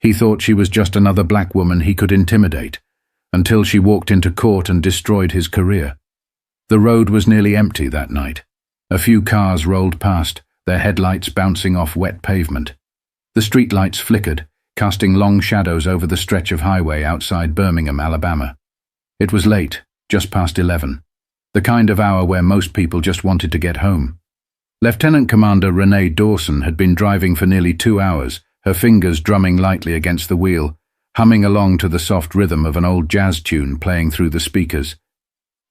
He thought she was just another black woman he could intimidate, until she walked into court and destroyed his career. The road was nearly empty that night. A few cars rolled past, their headlights bouncing off wet pavement. The streetlights flickered, casting long shadows over the stretch of highway outside Birmingham, Alabama. It was late, just past 11, the kind of hour where most people just wanted to get home. Lieutenant Commander Renee Dawson had been driving for nearly 2 hours, her fingers drumming lightly against the wheel, humming along to the soft rhythm of an old jazz tune playing through the speakers.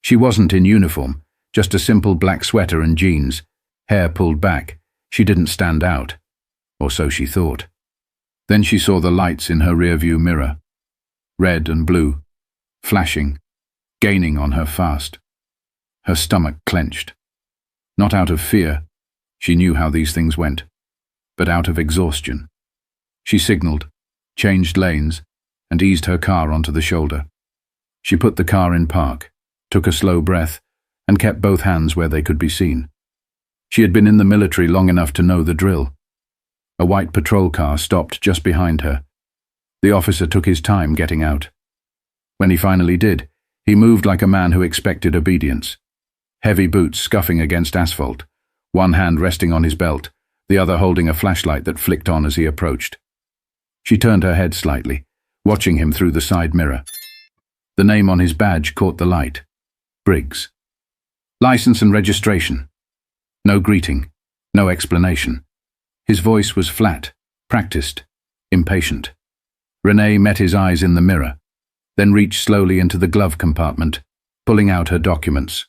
She wasn't in uniform, just a simple black sweater and jeans, hair pulled back. She didn't stand out, or so she thought. Then she saw the lights in her rearview mirror, red and blue, flashing, gaining on her fast. Her stomach clenched. Not out of fear, she knew how these things went, but out of exhaustion. She signaled, changed lanes, and eased her car onto the shoulder. She put the car in park, took a slow breath, and kept both hands where they could be seen. She had been in the military long enough to know the drill. A white patrol car stopped just behind her. The officer took his time getting out. When he finally did, he moved like a man who expected obedience. Heavy boots scuffing against asphalt, one hand resting on his belt, the other holding a flashlight that flicked on as he approached. She turned her head slightly, watching him through the side mirror. The name on his badge caught the light. Briggs. License and registration. No greeting, no explanation. His voice was flat, practiced, impatient. Renee met his eyes in the mirror, then reached slowly into the glove compartment, pulling out her documents.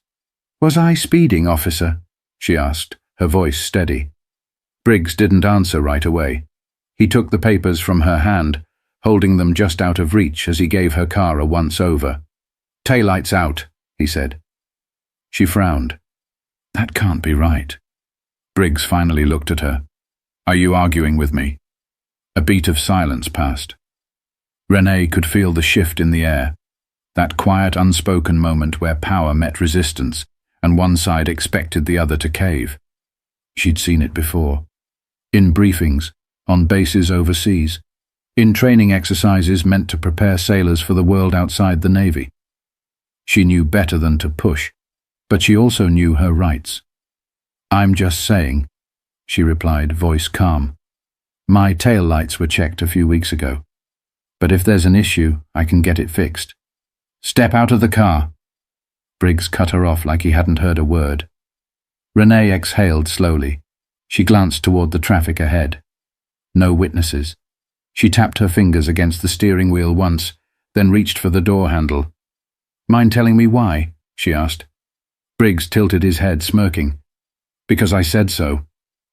"Was I speeding, officer?" she asked, her voice steady. Briggs didn't answer right away. He took the papers from her hand, holding them just out of reach as he gave her car a once-over. "Taillights out," he said. She frowned. That can't be right. Briggs finally looked at her. "Are you arguing with me?" A beat of silence passed. Renee could feel the shift in the air, that quiet, unspoken moment where power met resistance, and one side expected the other to cave. She'd seen it before. In briefings, on bases overseas, in training exercises meant to prepare sailors for the world outside the Navy. She knew better than to push, but she also knew her rights. "I'm just saying," she replied, voice calm. "My tail lights were checked a few weeks ago. But if there's an issue, I can get it fixed." "Step out of the car." Briggs cut her off like he hadn't heard a word. Renee exhaled slowly. She glanced toward the traffic ahead. No witnesses. She tapped her fingers against the steering wheel once, then reached for the door handle. "Mind telling me why?" she asked. Briggs tilted his head, smirking. "Because I said so."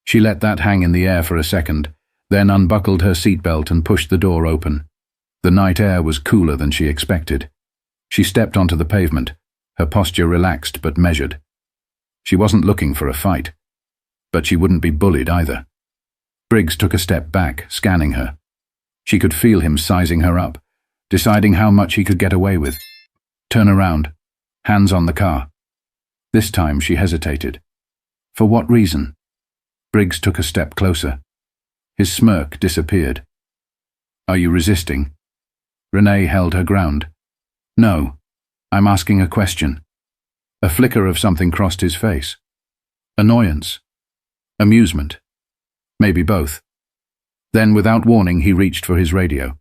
She let that hang in the air for a second, then unbuckled her seatbelt and pushed the door open. The night air was cooler than she expected. She stepped onto the pavement, her posture relaxed but measured. She wasn't looking for a fight, but she wouldn't be bullied either. Briggs took a step back, scanning her. She could feel him sizing her up, deciding how much he could get away with. "Turn around. Hands on the car." This time she hesitated. For what reason? Briggs took a step closer. His smirk disappeared. "Are you resisting?" Renee held her ground. "No, I'm asking a question." A flicker of something crossed his face. Annoyance. Amusement. Maybe both. Then, without warning, he reached for his radio.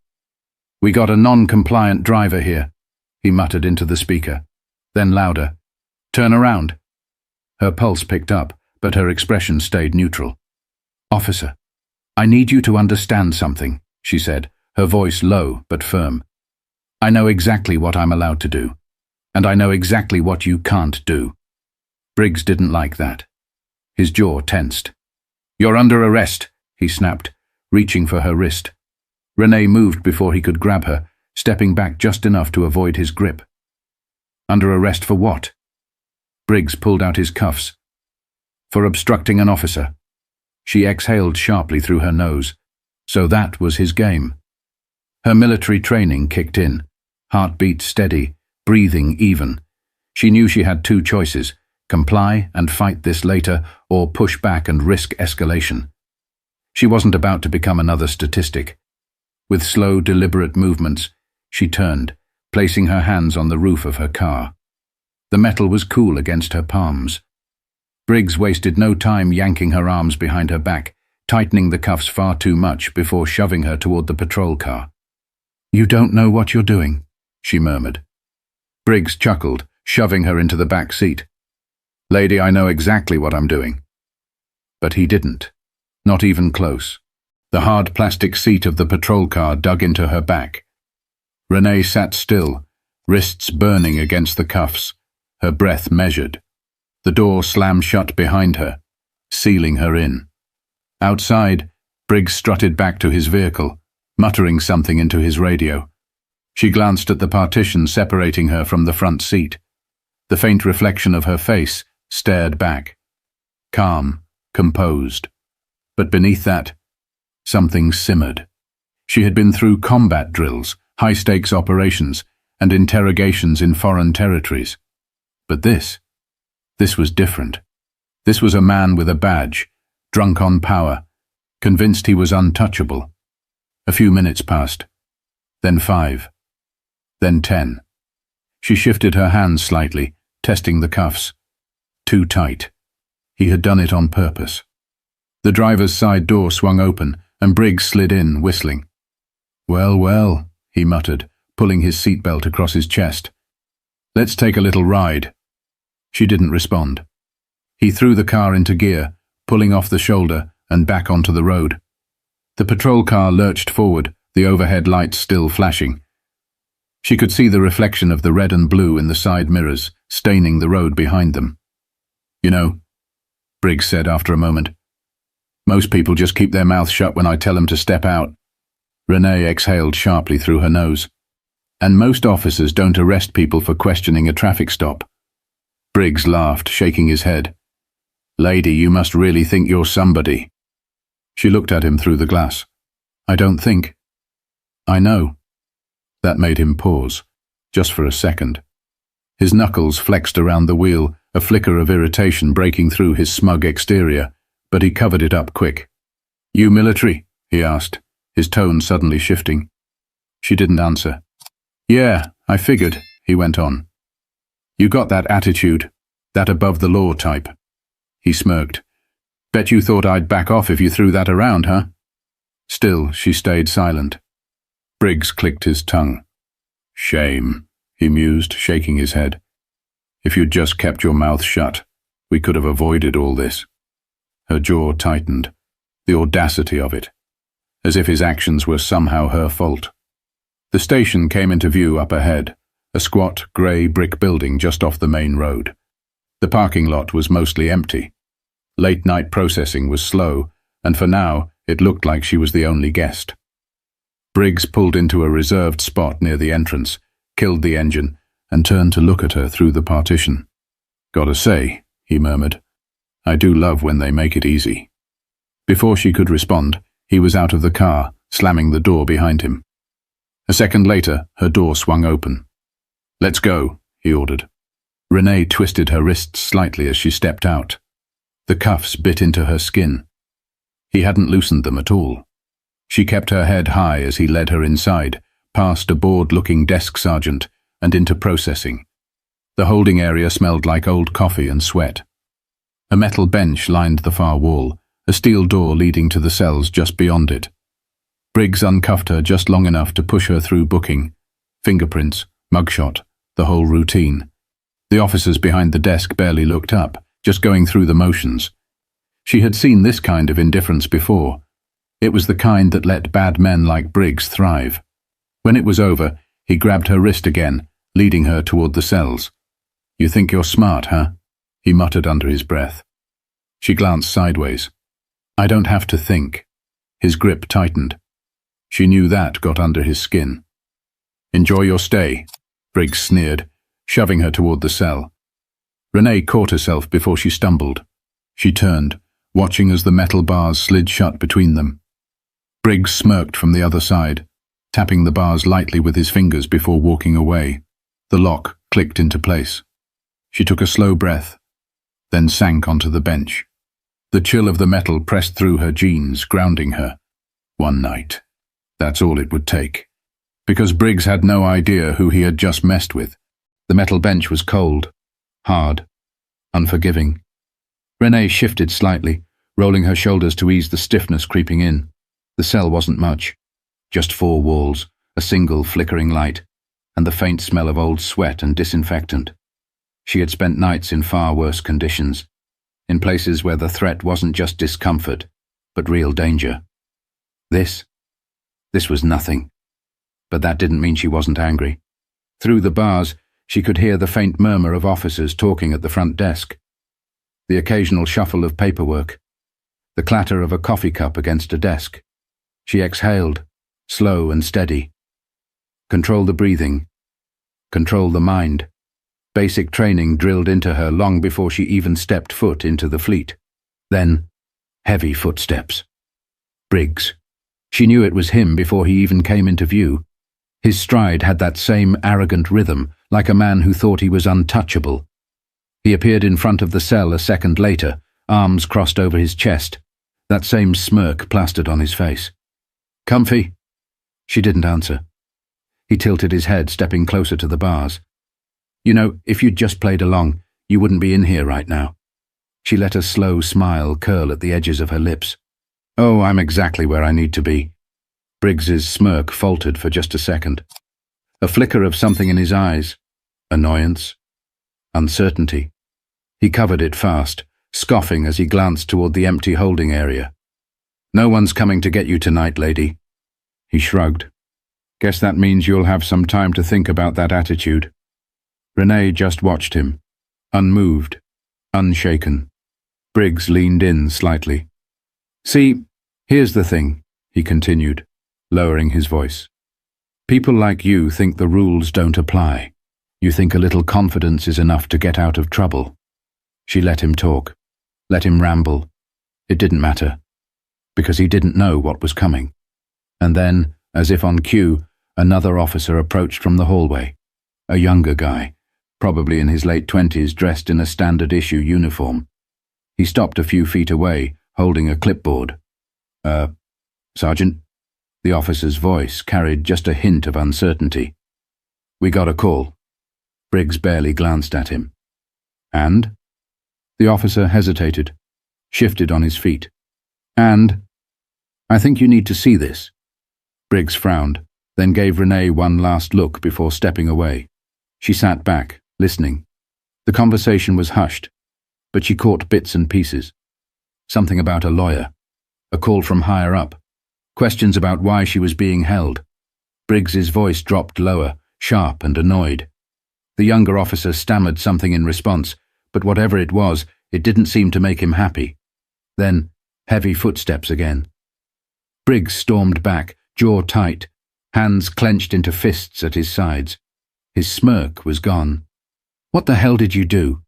"We got a non-compliant driver here," he muttered into the speaker. Then louder, "Turn around." Her pulse picked up, but her expression stayed neutral. "Officer, I need you to understand something," she said, her voice low but firm. "I know exactly what I'm allowed to do, and I know exactly what you can't do." Briggs didn't like that. His jaw tensed. "You're under arrest," he snapped, reaching for her wrist. Renee moved before he could grab her, stepping back just enough to avoid his grip. "Under arrest for what?" Briggs pulled out his cuffs. "For obstructing an officer." She exhaled sharply through her nose. So that was his game. Her military training kicked in, heartbeat steady, breathing even. She knew she had two choices: comply and fight this later, or push back and risk escalation. She wasn't about to become another statistic. With slow, deliberate movements, she turned, placing her hands on the roof of her car. The metal was cool against her palms. Briggs wasted no time yanking her arms behind her back, tightening the cuffs far too much before shoving her toward the patrol car. "You don't know what you're doing," she murmured. Briggs chuckled, shoving her into the back seat. "Lady, I know exactly what I'm doing." But he didn't. Not even close. The hard plastic seat of the patrol car dug into her back. Renee sat still, wrists burning against the cuffs, her breath measured. The door slammed shut behind her, sealing her in. Outside, Briggs strutted back to his vehicle, muttering something into his radio. She glanced at the partition separating her from the front seat. The faint reflection of her face stared back. Calm, composed. But beneath that, something simmered. She had been through combat drills, high-stakes operations, and interrogations in foreign territories. But this was different. This was a man with a badge, drunk on power, convinced he was untouchable. A few minutes passed, then 5, then 10. She shifted her hands slightly, testing the cuffs. Too tight. He had done it on purpose. The driver's side door swung open, and Briggs slid in, whistling. "Well, well," he muttered, pulling his seatbelt across his chest. "Let's take a little ride." She didn't respond. He threw the car into gear, pulling off the shoulder and back onto the road. The patrol car lurched forward, the overhead lights still flashing. She could see the reflection of the red and blue in the side mirrors, staining the road behind them. "You know," Briggs said after a moment, "most people just keep their mouths shut when I tell them to step out." Renee exhaled sharply through her nose. "And most officers don't arrest people for questioning a traffic stop." Briggs laughed, shaking his head. "Lady, you must really think you're somebody." She looked at him through the glass. "I don't think." "I know." That made him pause, just for a second. His knuckles flexed around the wheel, a flicker of irritation breaking through his smug exterior, but he covered it up quick. "You military?" he asked, his tone suddenly shifting. She didn't answer. "Yeah, I figured," he went on. "You got that attitude, that above-the-law type." He smirked. "Bet you thought I'd back off if you threw that around, huh?" Still, she stayed silent. Briggs clicked his tongue. "Shame," he mused, shaking his head. "If you'd just kept your mouth shut, we could have avoided all this." Her jaw tightened, the audacity of it, as if his actions were somehow her fault. The station came into view up ahead, a squat, grey brick building just off the main road. The parking lot was mostly empty. Late-night processing was slow, and for now it looked like she was the only guest. Briggs pulled into a reserved spot near the entrance, killed the engine, and turned to look at her through the partition. "Gotta say," he murmured, "I do love when they make it easy." Before she could respond, he was out of the car, slamming the door behind him. A second later, her door swung open. "Let's go," he ordered. Renee twisted her wrists slightly as she stepped out. The cuffs bit into her skin. He hadn't loosened them at all. She kept her head high as he led her inside, past a bored-looking desk sergeant, and into processing. The holding area smelled like old coffee and sweat. A metal bench lined the far wall, a steel door leading to the cells just beyond it. Briggs uncuffed her just long enough to push her through booking. Fingerprints, mugshot, the whole routine. The officers behind the desk barely looked up, just going through the motions. She had seen this kind of indifference before. It was the kind that let bad men like Briggs thrive. When it was over, he grabbed her wrist again, leading her toward the cells. "You think you're smart, huh?" he muttered under his breath. She glanced sideways. "I don't have to think." His grip tightened. She knew that got under his skin. "Enjoy your stay," Briggs sneered, shoving her toward the cell. Renee caught herself before she stumbled. She turned, watching as the metal bars slid shut between them. Briggs smirked from the other side, tapping the bars lightly with his fingers before walking away. The lock clicked into place. She took a slow breath, then sank onto the bench. The chill of the metal pressed through her jeans, grounding her. One night. That's all it would take. Because Briggs had no idea who he had just messed with. The metal bench was cold, hard, unforgiving. Renee shifted slightly, rolling her shoulders to ease the stiffness creeping in. The cell wasn't much. Just 4 walls, a single flickering light, and the faint smell of old sweat and disinfectant. She had spent nights in far worse conditions, in places where the threat wasn't just discomfort, but real danger. This was nothing. But that didn't mean she wasn't angry. Through the bars, she could hear the faint murmur of officers talking at the front desk, the occasional shuffle of paperwork, the clatter of a coffee cup against a desk. She exhaled, slow and steady. Control the breathing. Control the mind. Basic training drilled into her long before she even stepped foot into the fleet. Then, heavy footsteps. Briggs. She knew it was him before he even came into view. His stride had that same arrogant rhythm, like a man who thought he was untouchable. He appeared in front of the cell a second later, arms crossed over his chest, that same smirk plastered on his face. "Comfy?" She didn't answer. He tilted his head, stepping closer to the bars. "You know, if you'd just played along, you wouldn't be in here right now." She let a slow smile curl at the edges of her lips. "Oh, I'm exactly where I need to be." Briggs's smirk faltered for just a second. A flicker of something in his eyes. Annoyance. Uncertainty. He covered it fast, scoffing as he glanced toward the empty holding area. "No one's coming to get you tonight, lady." He shrugged. "Guess that means you'll have some time to think about that attitude." Renee just watched him, unmoved, unshaken. Briggs leaned in slightly. "See, here's the thing," he continued, lowering his voice. "People like you think the rules don't apply. You think a little confidence is enough to get out of trouble." She let him talk, let him ramble. It didn't matter, because he didn't know what was coming. And then, as if on cue, another officer approached from the hallway. A younger guy, probably in his late 20s, dressed in a standard-issue uniform. He stopped a few feet away, holding a clipboard. Sergeant?" The officer's voice carried just a hint of uncertainty. "We got a call." Briggs barely glanced at him. "And?" The officer hesitated, shifted on his feet. "And? I think you need to see this." Briggs frowned, then gave Renee one last look before stepping away. She sat back, listening. The conversation was hushed, but she caught bits and pieces. Something about a lawyer, a call from higher up, questions about why she was being held. Briggs's voice dropped lower, sharp and annoyed. The younger officer stammered something in response, but whatever it was, it didn't seem to make him happy. Then, heavy footsteps again. Briggs stormed back, jaw tight, hands clenched into fists at his sides. His smirk was gone. "What the hell did you do?"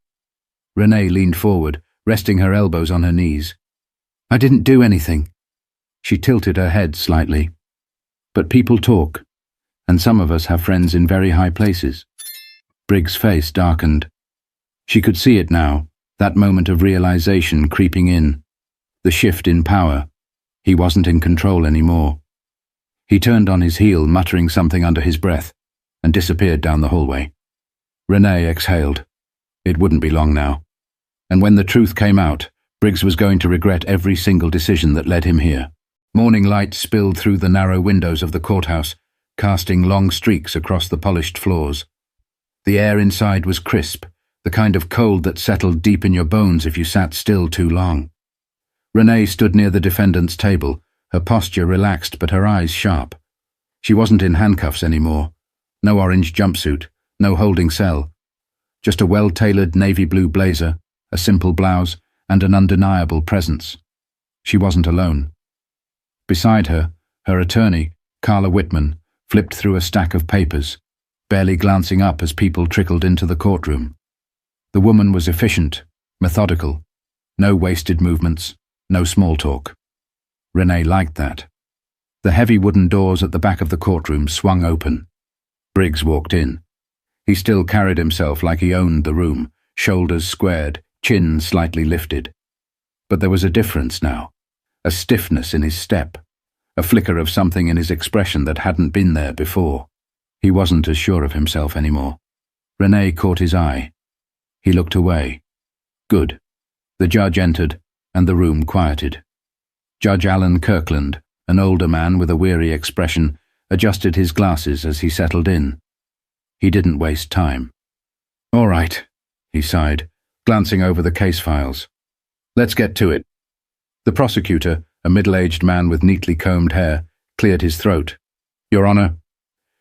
Renee leaned forward, resting her elbows on her knees. "I didn't do anything." She tilted her head slightly. "But people talk, and some of us have friends in very high places." Briggs' face darkened. She could see it now, that moment of realization creeping in. The shift in power. He wasn't in control anymore. He turned on his heel, muttering something under his breath, and disappeared down the hallway. Renee exhaled. It wouldn't be long now. And when the truth came out, Briggs was going to regret every single decision that led him here. Morning light spilled through the narrow windows of the courthouse, casting long streaks across the polished floors. The air inside was crisp, the kind of cold that settled deep in your bones if you sat still too long. Renee stood near the defendant's table, her posture relaxed but her eyes sharp. She wasn't in handcuffs anymore. No orange jumpsuit, no holding cell. Just a well-tailored navy blue blazer, a simple blouse, and an undeniable presence. She wasn't alone. Beside her, her attorney, Carla Whitman, flipped through a stack of papers, barely glancing up as people trickled into the courtroom. The woman was efficient, methodical. No wasted movements, no small talk. Renee liked that. The heavy wooden doors at the back of the courtroom swung open. Briggs walked in. He still carried himself like he owned the room, shoulders squared, chin slightly lifted. But there was a difference now, a stiffness in his step, a flicker of something in his expression that hadn't been there before. He wasn't as sure of himself anymore. Renee caught his eye. He looked away. Good. The judge entered, and the room quieted. Judge Alan Kirkland, an older man with a weary expression, adjusted his glasses as he settled in. He didn't waste time. "All right," he sighed, glancing over the case files. "Let's get to it." The prosecutor, a middle-aged man with neatly combed hair, cleared his throat. "Your Honor,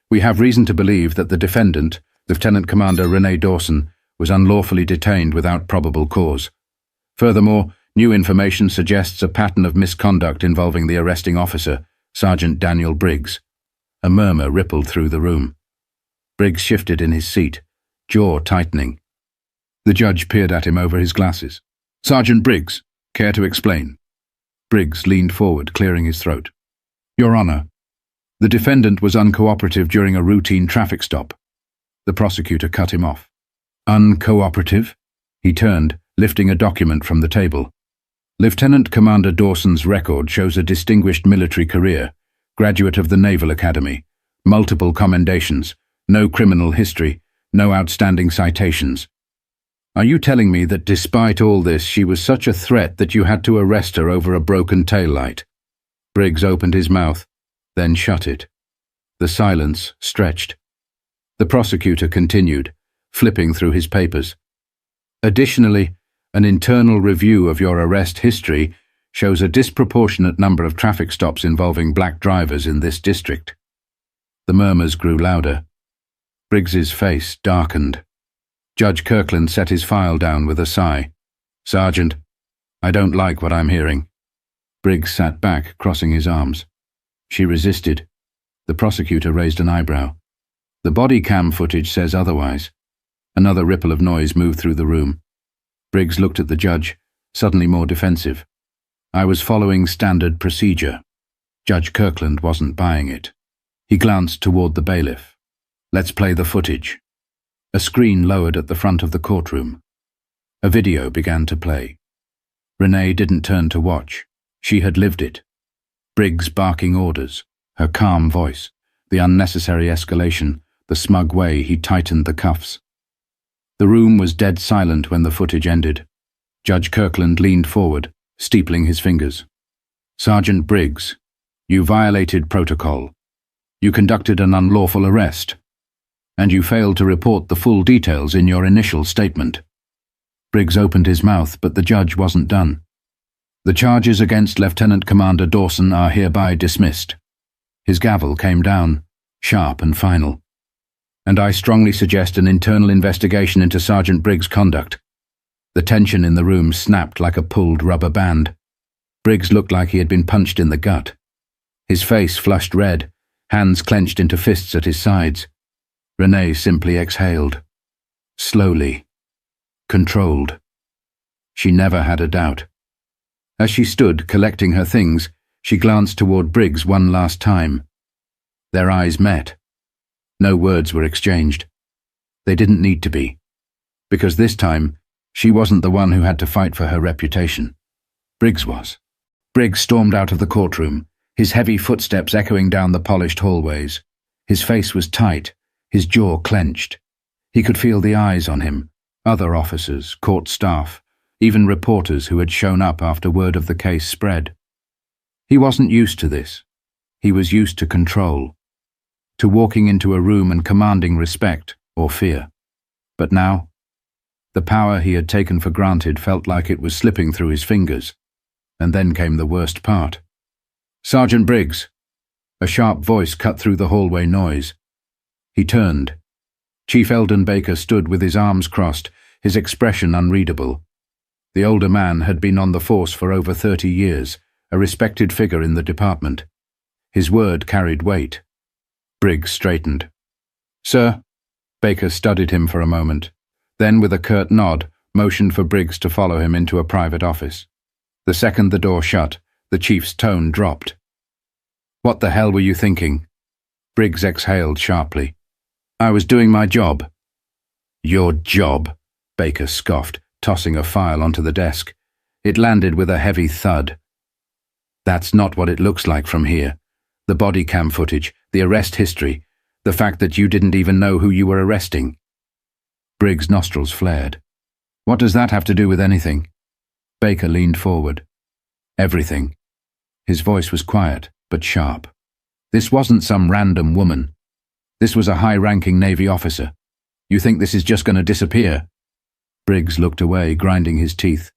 we have reason to believe that the defendant, Lieutenant Commander Renee Dawson, was unlawfully detained without probable cause. Furthermore, new information suggests a pattern of misconduct involving the arresting officer, Sergeant Daniel Briggs." A murmur rippled through the room. Briggs shifted in his seat, jaw tightening. The judge peered at him over his glasses. "Sergeant Briggs, care to explain?" Briggs leaned forward, clearing his throat. "Your Honor, the defendant was uncooperative during a routine traffic stop." The prosecutor cut him off. "Uncooperative?" He turned, lifting a document from the table. "Lieutenant Commander Dawson's record shows a distinguished military career, graduate of the Naval Academy, multiple commendations, no criminal history, no outstanding citations. Are you telling me that despite all this she was such a threat that you had to arrest her over a broken taillight?" Briggs opened his mouth, then shut it. The silence stretched. The prosecutor continued, flipping through his papers. "Additionally, an internal review of your arrest history shows a disproportionate number of traffic stops involving black drivers in this district." The murmurs grew louder. Briggs's face darkened. Judge Kirkland set his file down with a sigh. "Sergeant, I don't like what I'm hearing." Briggs sat back, crossing his arms. She resisted. The prosecutor raised an eyebrow. "The body cam footage says otherwise." Another ripple of noise moved through the room. Briggs looked at the judge, suddenly more defensive. "I was following standard procedure." Judge Kirkland wasn't buying it. He glanced toward the bailiff. "Let's play the footage." A screen lowered at the front of the courtroom. A video began to play. Renee didn't turn to watch. She had lived it. Briggs barking orders, her calm voice, the unnecessary escalation, the smug way he tightened the cuffs. The room was dead silent when the footage ended. Judge Kirkland leaned forward, steepling his fingers. "Sergeant Briggs, you violated protocol. You conducted an unlawful arrest. And you failed to report the full details in your initial statement." Briggs opened his mouth, but the judge wasn't done. "The charges against Lieutenant Commander Dawson are hereby dismissed." His gavel came down, sharp and final. "And I strongly suggest an internal investigation into Sergeant Briggs' conduct." The tension in the room snapped like a pulled rubber band. Briggs looked like he had been punched in the gut. His face flushed red, hands clenched into fists at his sides. Renee simply exhaled. Slowly. Controlled. She never had a doubt. As she stood, collecting her things, she glanced toward Briggs one last time. Their eyes met. No words were exchanged. They didn't need to be. Because this time, she wasn't the one who had to fight for her reputation. Briggs was. Briggs stormed out of the courtroom, his heavy footsteps echoing down the polished hallways. His face was tight, his jaw clenched. He could feel the eyes on him, other officers, court staff, even reporters who had shown up after word of the case spread. He wasn't used to this. He was used to control, to walking into a room and commanding respect or fear. But now, the power he had taken for granted felt like it was slipping through his fingers. And then came the worst part. "Sergeant Briggs!" A sharp voice cut through the hallway noise. He turned. Chief Eldon Baker stood with his arms crossed, his expression unreadable. The older man had been on the force for over 30 years, a respected figure in the department. His word carried weight. Briggs straightened. "Sir?" Baker studied him for a moment, then with a curt nod, motioned for Briggs to follow him into a private office. The second the door shut, the chief's tone dropped. "What the hell were you thinking?" Briggs exhaled sharply. "I was doing my job." "Your job?" Baker scoffed, tossing a file onto the desk. It landed with a heavy thud. "That's not what it looks like from here. The body cam footage, the arrest history, the fact that you didn't even know who you were arresting. Briggs' nostrils flared. What does that have to do with anything? Baker leaned forward. Everything. His voice was quiet, but sharp. This wasn't some random woman. This was a high-ranking Navy officer. You think this is just going to disappear? Briggs looked away, grinding his teeth.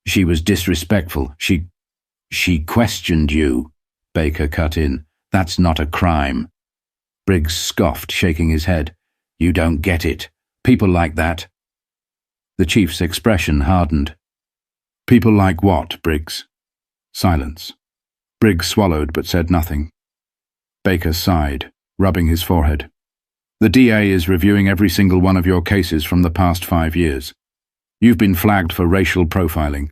She was disrespectful. She questioned you, Baker cut in. That's not a crime. Briggs scoffed, shaking his head. You don't get it. People like that. The chief's expression hardened. People like what, Briggs? Silence. Briggs swallowed but said nothing. Baker sighed, rubbing his forehead. The DA is reviewing every single one of your cases from the past 5 years. You've been flagged for racial profiling,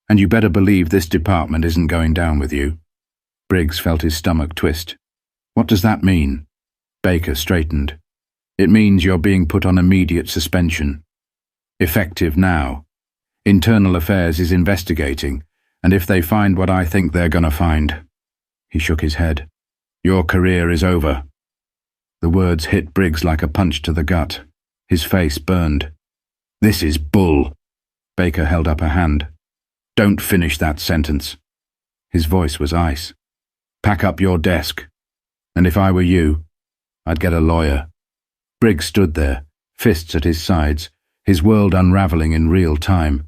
and you better believe this department isn't going down with you. Briggs felt his stomach twist. What does that mean? Baker straightened. It means you're being put on immediate suspension. Effective now. Internal Affairs is investigating, and if they find what I think they're gonna find. He shook his head. Your career is over. The words hit Briggs like a punch to the gut. His face burned. This is bull. Baker held up a hand. Don't finish that sentence. His voice was ice. Pack up your desk. And if I were you, I'd get a lawyer. Briggs stood there, fists at his sides, his world unraveling in real time.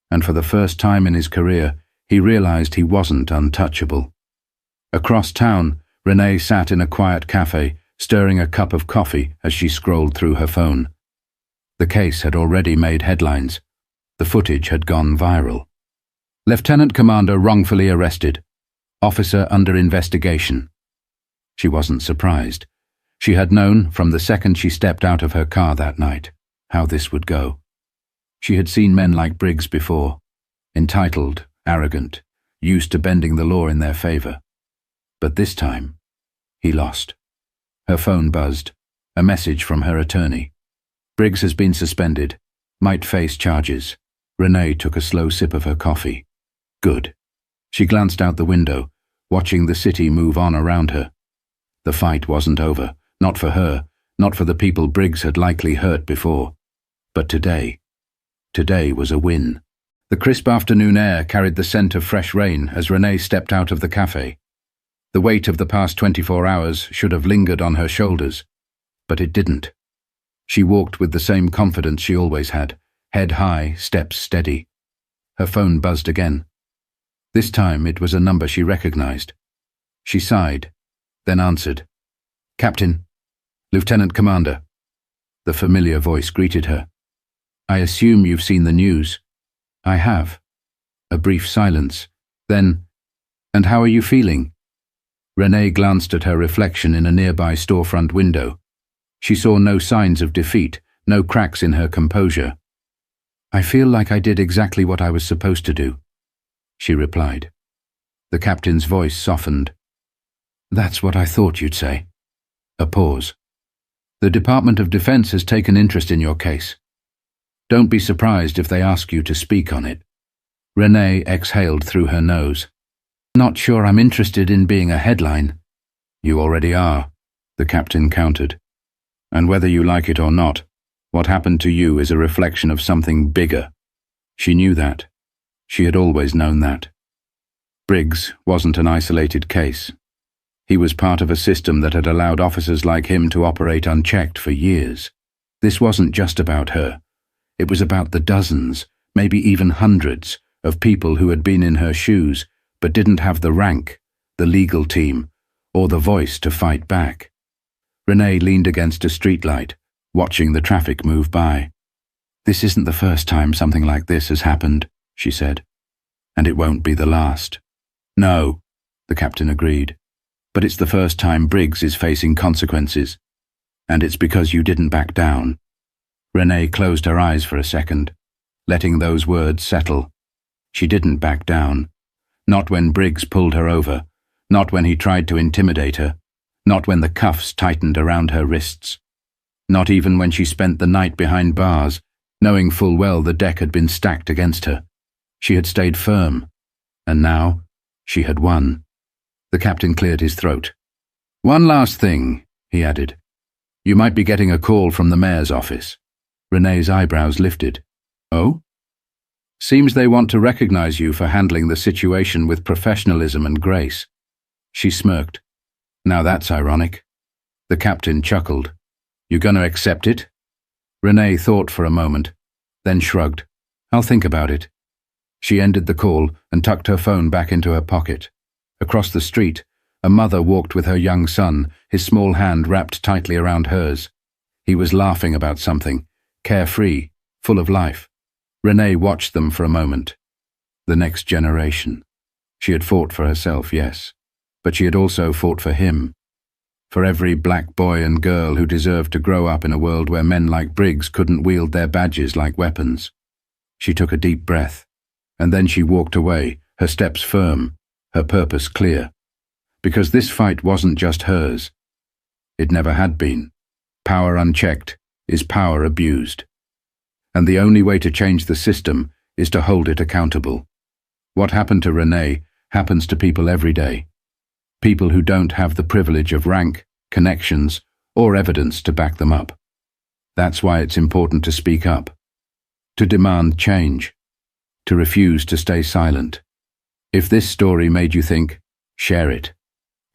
And for the first time in his career, he realized he wasn't untouchable. Across town, Renee sat in a quiet cafe, stirring a cup of coffee as she scrolled through her phone. The case had already made headlines. The footage had gone viral. Lieutenant Commander wrongfully arrested. Officer under investigation. She wasn't surprised. She had known, from the second she stepped out of her car that night, how this would go. She had seen men like Briggs before, entitled, arrogant, used to bending the law in their favor. But this time, he lost. Her phone buzzed, a message from her attorney. Briggs has been suspended, might face charges. Renee took a slow sip of her coffee. Good. She glanced out the window, watching the city move on around her. The fight wasn't over, not for her, not for the people Briggs had likely hurt before. But today was a win. The crisp afternoon air carried the scent of fresh rain as Renee stepped out of the cafe. The weight of the past 24 hours should have lingered on her shoulders, but it didn't. She walked with the same confidence she always had, head high, steps steady. Her phone buzzed again. This time it was a number she recognized. She sighed, then answered. Captain, Lieutenant Commander. The familiar voice greeted her. I assume you've seen the news. I have. A brief silence. Then, and how are you feeling? Renee glanced at her reflection in a nearby storefront window. She saw no signs of defeat, no cracks in her composure. I feel like I did exactly what I was supposed to do, she replied. The captain's voice softened. That's what I thought you'd say. A pause. The Department of Defense has taken interest in your case. Don't be surprised if they ask you to speak on it. Renee exhaled through her nose. Not sure I'm interested in being a headline. You already are, the captain countered. And whether you like it or not, what happened to you is a reflection of something bigger. She knew that. She had always known that. Briggs wasn't an isolated case. He was part of a system that had allowed officers like him to operate unchecked for years. This wasn't just about her. It was about the dozens, maybe even hundreds, of people who had been in her shoes but didn't have the rank, the legal team, or the voice to fight back. Renee leaned against a streetlight, watching the traffic move by. This isn't the first time something like this has happened, she said. And it won't be the last. No, the captain agreed. But it's the first time Briggs is facing consequences. And it's because you didn't back down. Renee closed her eyes for a second, letting those words settle. She didn't back down. Not when Briggs pulled her over, not when he tried to intimidate her, not when the cuffs tightened around her wrists. Not even when she spent the night behind bars, knowing full well the deck had been stacked against her. She had stayed firm, and now she had won. The captain cleared his throat. "One last thing," he added. "You might be getting a call from the mayor's office." Renee's eyebrows lifted. "Oh?" "Seems they want to recognize you for handling the situation with professionalism and grace." She smirked. "Now that's ironic." The captain chuckled. "You gonna accept it?" Renee thought for a moment, then shrugged. "I'll think about it." She ended the call and tucked her phone back into her pocket. Across the street, a mother walked with her young son, his small hand wrapped tightly around hers. He was laughing about something, carefree, full of life. Renee watched them for a moment. The next generation. She had fought for herself, yes, but she had also fought for him. For every black boy and girl who deserved to grow up in a world where men like Briggs couldn't wield their badges like weapons. She took a deep breath, and then she walked away, her steps firm, her purpose clear. Because this fight wasn't just hers. It never had been. Power unchecked is power abused. And the only way to change the system is to hold it accountable. What happened to Renee happens to people every day. People who don't have the privilege of rank, connections, or evidence to back them up. That's why it's important to speak up, to demand change, to refuse to stay silent. If this story made you think, share it.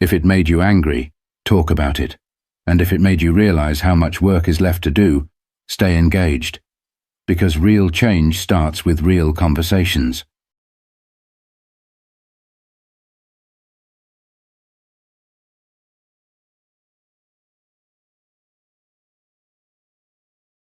If it made you angry, talk about it. And if it made you realize how much work is left to do, stay engaged. Because real change starts with real conversations.